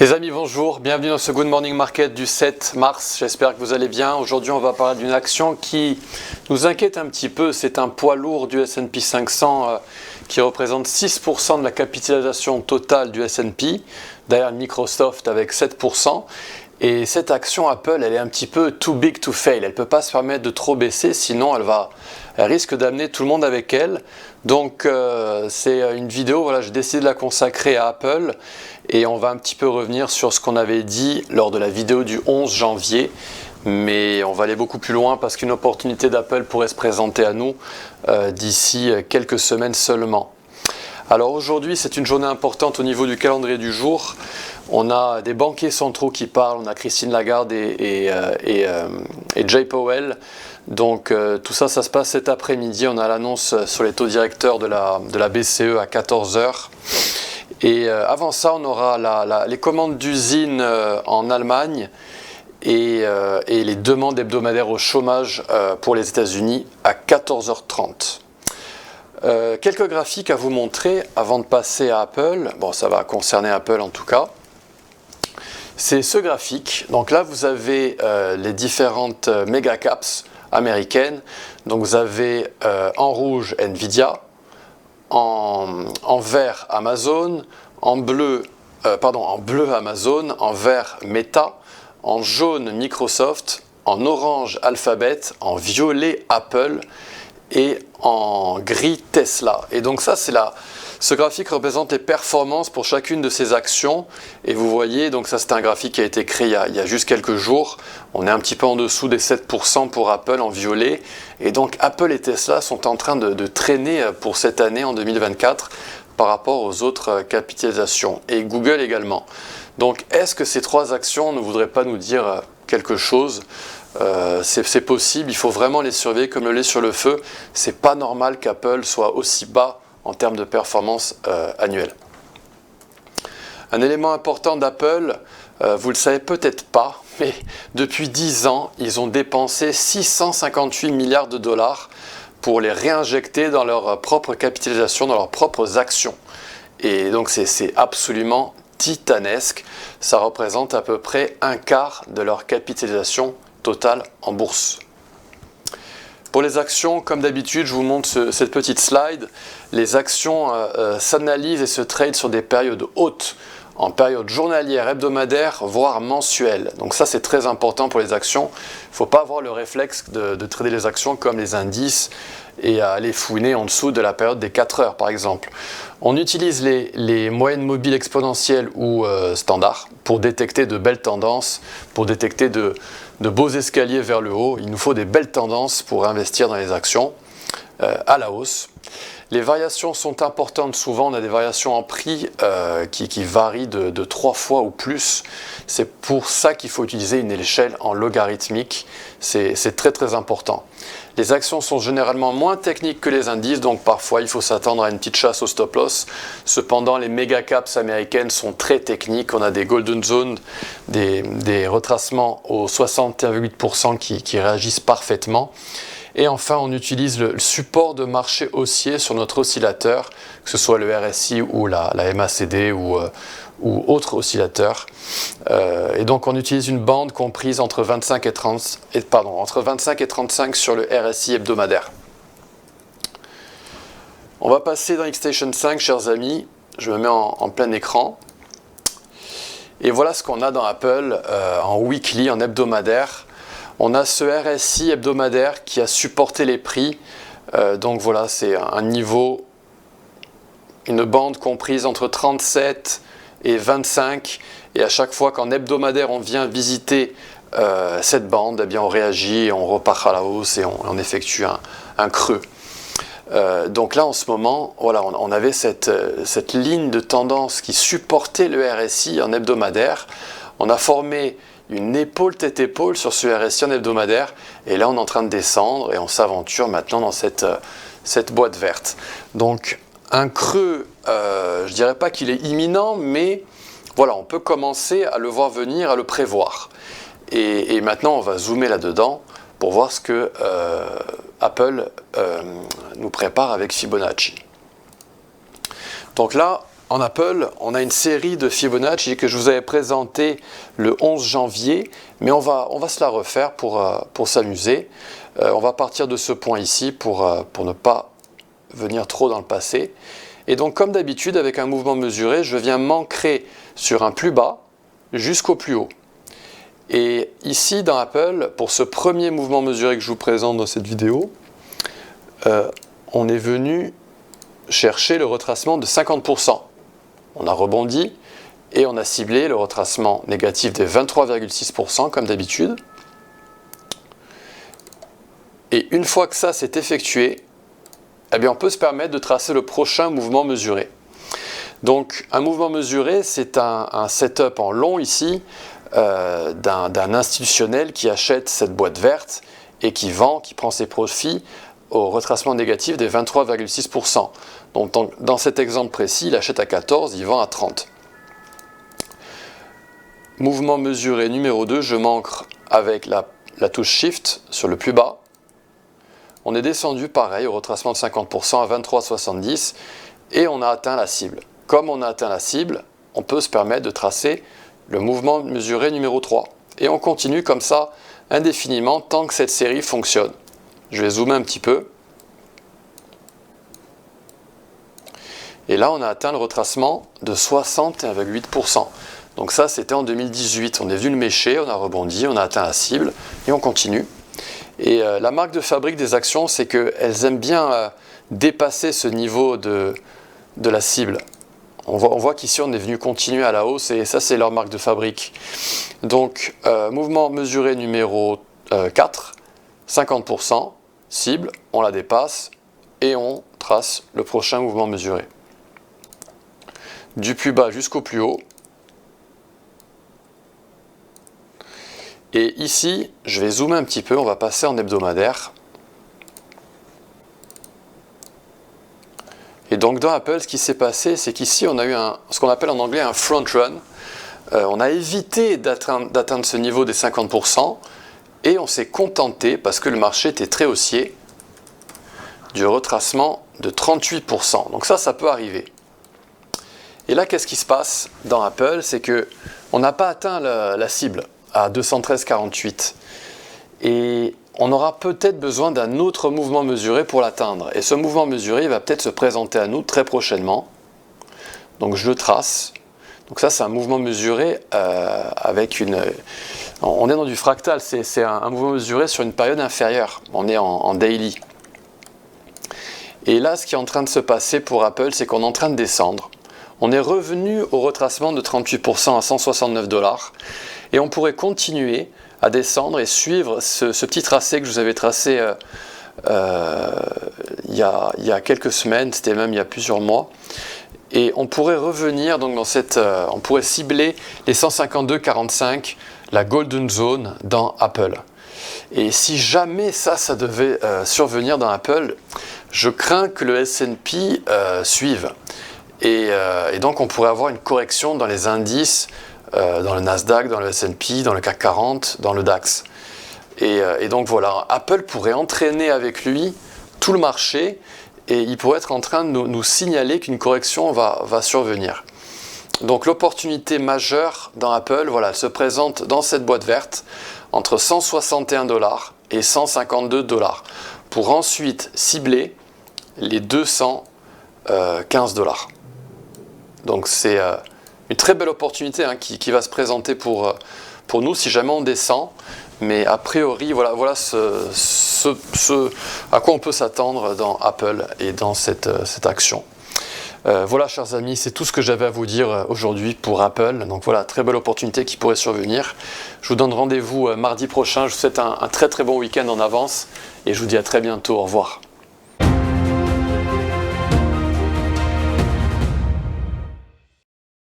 Les amis, bonjour, bienvenue dans ce Good Morning Market du 7 mars, j'espère que vous allez bien. Aujourd'hui on va parler d'une action qui nous inquiète un petit peu, c'est un poids lourd du S&P 500 qui représente 6% de la capitalisation totale du S&P, derrière Microsoft avec 7%. Et cette action Apple, elle est un petit peu too big to fail, elle ne peut pas se permettre de trop baisser, sinon elle risque d'amener tout le monde avec elle. Donc c'est une vidéo, voilà, j'ai décidé de la consacrer à Apple et on va un petit peu revenir sur ce qu'on avait dit lors de la vidéo du 11 janvier. Mais on va aller beaucoup plus loin parce qu'une opportunité d'Apple pourrait se présenter à nous d'ici quelques semaines seulement. Alors aujourd'hui, c'est une journée importante au niveau du calendrier du jour. On a des banquiers centraux qui parlent, on a Christine Lagarde et Jay Powell. Donc tout ça, ça se passe cet après-midi. On a l'annonce sur les taux directeurs de la BCE à 14 h. Et avant ça, on aura les commandes d'usines en Allemagne et les demandes hebdomadaires au chômage pour les États-Unis à 14 h 30. Quelques graphiques à vous montrer avant de passer à Apple. Bon, ça va concerner Apple en tout cas. C'est ce graphique. Donc là, vous avez les différentes méga caps américaines. Donc vous avez en rouge Nvidia, en vert Amazon, en bleu Amazon, en vert Meta, en jaune Microsoft, en orange Alphabet, en violet Apple et en gris Tesla. Et donc ça, ce graphique représente les performances pour chacune de ces actions. Et vous voyez, donc ça c'est un graphique qui a été créé il y a juste quelques jours. On est un petit peu en dessous des 7% pour Apple en violet. Et donc Apple et Tesla sont en train de traîner pour cette année en 2024 par rapport aux autres capitalisations. Et Google également. Donc est-ce que ces trois actions ne voudraient pas nous dire quelque chose ? C'est possible, il faut vraiment les surveiller comme le lait sur le feu. C'est pas normal qu'Apple soit aussi bas en termes de performance annuelle. Un élément important d'Apple, vous le savez peut-être pas, mais depuis 10 ans, ils ont dépensé 658 milliards de dollars pour les réinjecter dans leur propre capitalisation, dans leurs propres actions. Et donc c'est absolument titanesque. Ça représente à peu près un quart de leur capitalisation totale en bourse. Pour les actions, comme d'habitude, je vous montre cette petite slide. Les actions s'analysent et se tradent sur des périodes hautes, en période journalière, hebdomadaire, voire mensuelle. Donc ça, c'est très important pour les actions. Il ne faut pas avoir le réflexe de trader les actions comme les indices et à aller fouiner en dessous de la période des 4 heures, par exemple. On utilise les moyennes mobiles exponentielles ou standards pour détecter de belles tendances, pour détecter de beaux escaliers vers le haut. Il nous faut des belles tendances pour investir dans les actions à la hausse. Les variations sont importantes. Souvent, on a des variations en prix qui varient de 3 fois ou plus. C'est pour ça qu'il faut utiliser une échelle en logarithmique. C'est très très important. Les actions sont généralement moins techniques que les indices, donc parfois il faut s'attendre à une petite chasse au stop loss. Cependant, les méga caps américaines sont très techniques. On a des golden zones, des retracements aux 61,8% qui réagissent parfaitement. Et enfin, on utilise le support de marché haussier sur notre oscillateur, que ce soit le RSI ou la MACD ou autre oscillateur. Et donc, on utilise une bande comprise entre 25 et 35 sur le RSI hebdomadaire. On va passer dans Xstation 5, chers amis. Je me mets en plein écran. Et voilà ce qu'on a dans Apple en weekly, en hebdomadaire. On a ce RSI hebdomadaire qui a supporté les prix. Donc voilà, c'est un niveau, une bande comprise entre 37 et 25. Et à chaque fois qu'en hebdomadaire on vient visiter cette bande, eh bien on réagit et on repart à la hausse et on effectue un creux. Donc là en ce moment, voilà, on avait cette ligne de tendance qui supportait le RSI en hebdomadaire. On a formé une épaule tête-épaule sur ce RSI en hebdomadaire et là on est en train de descendre et on s'aventure maintenant dans cette boîte verte. Donc un creux, je dirais pas qu'il est imminent, mais voilà, on peut commencer à le voir venir, à le prévoir. Et maintenant on va zoomer là-dedans pour voir ce que Apple nous prépare avec Fibonacci. Donc là, en Apple, on a une série de Fibonacci que je vous avais présenté le 11 janvier, mais on va se la refaire pour s'amuser. On va partir de ce point ici pour ne pas venir trop dans le passé. Et donc comme d'habitude, avec un mouvement mesuré, je viens m'ancrer sur un plus bas jusqu'au plus haut. Et ici dans Apple, pour ce premier mouvement mesuré que je vous présente dans cette vidéo, on est venu chercher le retracement de 50%. On a rebondi et on a ciblé le retracement négatif des 23,6% comme d'habitude. Et une fois que ça s'est effectué, eh bien on peut se permettre de tracer le prochain mouvement mesuré. Donc un mouvement mesuré, c'est un setup en long ici d'un institutionnel qui achète cette boîte verte et qui vend, qui prend ses profits au retracement négatif des 23,6%. Donc dans cet exemple précis, il achète à 14, il vend à 30. Mouvement mesuré numéro 2, je m'ancre avec la touche Shift sur le plus bas. On est descendu pareil au retracement de 50% à 23,70 et on a atteint la cible. Comme on a atteint la cible, on peut se permettre de tracer le mouvement mesuré numéro 3. Et on continue comme ça indéfiniment tant que cette série fonctionne. Je vais zoomer un petit peu. Et là, on a atteint le retracement de 61,8%. Donc ça, c'était en 2018. On est venu le mécher, on a rebondi, on a atteint la cible et on continue. Et la marque de fabrique des actions, c'est qu'elles aiment bien dépasser ce niveau de la cible. On voit qu'ici, on est venu continuer à la hausse et ça, c'est leur marque de fabrique. Donc, mouvement mesuré numéro 4, 50%, cible, on la dépasse et on trace le prochain mouvement mesuré. Du plus bas jusqu'au plus haut. Et ici, je vais zoomer un petit peu, on va passer en hebdomadaire. Et donc dans Apple, ce qui s'est passé, c'est qu'ici, on a eu ce qu'on appelle en anglais un front run. On a évité d'atteindre ce niveau des 50% et on s'est contenté, parce que le marché était très haussier, du retracement de 38%. Donc ça peut arriver. Et là, qu'est-ce qui se passe dans Apple? C'est qu'on n'a pas atteint la cible à 213,48. Et on aura peut-être besoin d'un autre mouvement mesuré pour l'atteindre. Et ce mouvement mesuré va peut-être se présenter à nous très prochainement. Donc je le trace. Donc ça, c'est un mouvement mesuré avec une... On est dans du fractal, c'est un mouvement mesuré sur une période inférieure. On est en daily. Et là, ce qui est en train de se passer pour Apple, c'est qu'on est en train de descendre. On est revenu au retracement de 38% à 169 $. Et on pourrait continuer à descendre et suivre ce petit tracé que je vous avais tracé il y a quelques semaines, c'était même il y a plusieurs mois. Et on pourrait revenir donc dans on pourrait cibler les 152,45, la Golden Zone dans Apple. Et si jamais ça devait survenir dans Apple, je crains que le S&P suive. Et donc on pourrait avoir une correction dans les indices, dans le Nasdaq, dans le S&P, dans le CAC 40, dans le DAX. Et donc voilà, Apple pourrait entraîner avec lui tout le marché et il pourrait être en train de nous signaler qu'une correction va survenir. Donc l'opportunité majeure dans Apple, voilà, elle se présente dans cette boîte verte entre 161 $ et 152 $ pour ensuite cibler les 215 $. Donc c'est une très belle opportunité qui va se présenter pour nous si jamais on descend. Mais a priori, voilà ce à quoi on peut s'attendre dans Apple et dans cette action. Voilà, chers amis, c'est tout ce que j'avais à vous dire aujourd'hui pour Apple. Donc voilà, très belle opportunité qui pourrait survenir. Je vous donne rendez-vous mardi prochain. Je vous souhaite un très très bon week-end en avance et je vous dis à très bientôt. Au revoir.